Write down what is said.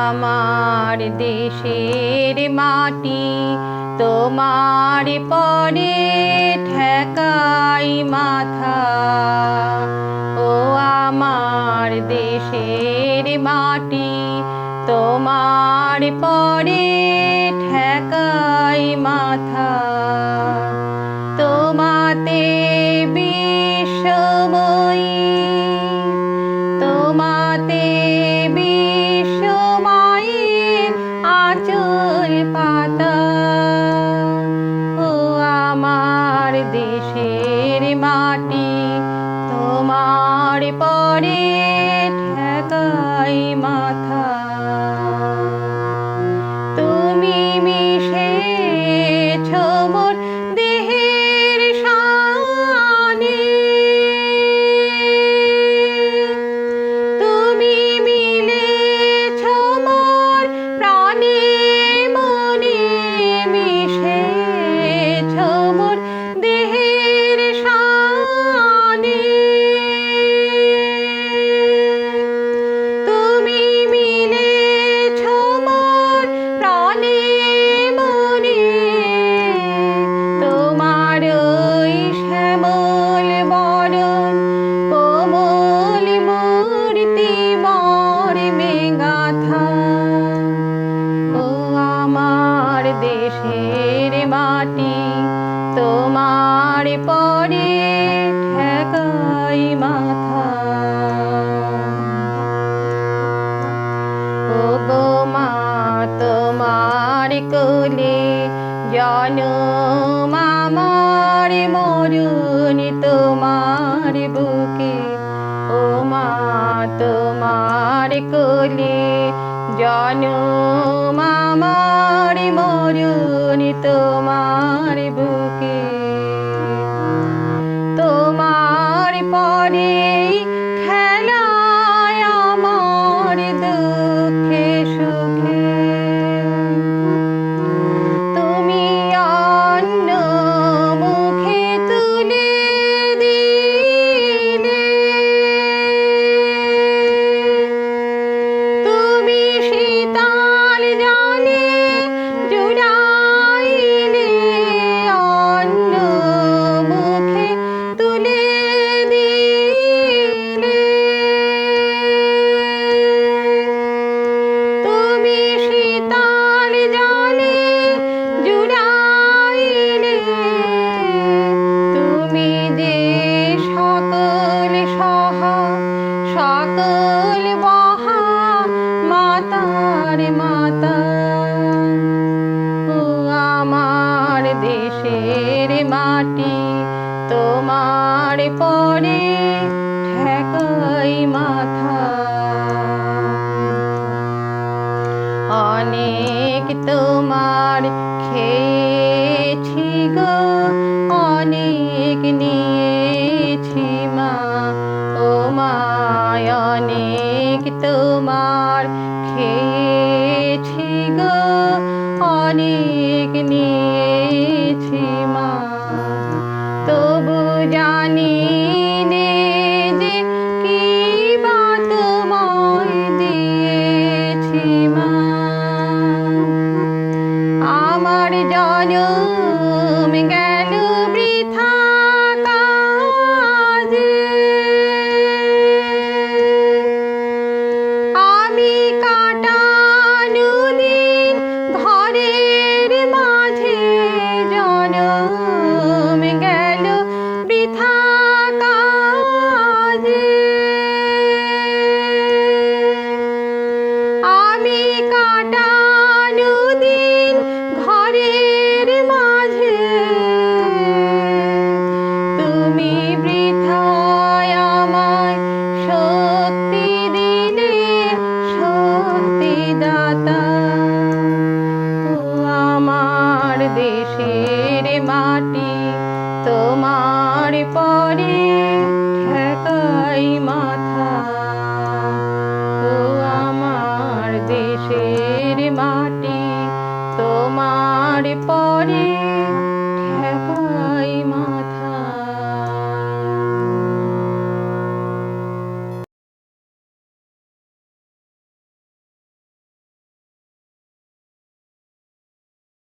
আমার দেশের মাটি তোমার পরে ঠেকাই মাথা। ও আমার দেশের মাটি তোমার পরে ঠেকাই মাথা। তোমাতে বিশ্বময়ী, তোমাতে বিশ্বময়ী আঁচল পাতা। ও আমার দেশের মাটি তোমার পরে ঠেকাই মাথা। তুমি মিশেছ মোর দেহের শানে, তুমি মিলেছ মোর প্রাণে মনে, মিশেছ মোর দেহের শানে। তুমি মিলেছ মোর প্রাণে মনে, তোমার ওই শ্যামল বরণ কোমল মূর্তি মর্মে গাথা। ও আমার দেশের মাটি তোমার পরে ঠেকাই মাথা। ও গো মা তোমার কোলে জনম আমার, মরণ তোমার বুকে। ও মা তোমার কোলে জনম আমার, মরণ তোমার বুকে। তোমার পরে খেলায় আমার দুঃখে সুখে। তুমি অন্য মুখে তুলে দিলে, তুমি শীতল জলে জুড়াইলে, অন্য মুখে তুলে দিলে। তুমি শীতল জলে জুড়াইলে, তুমি যে সকল সহা সকল বহা মাতার মাতা। ও আমার দেশের মাটি তোমার পরে ঠেকাই মাথা। অনেক তোমার খেয়েছি গো, অনেক নিয়েছি মা। ও মা অনেক তোমার খেয়েছি গো, অনেক নিয়েছি।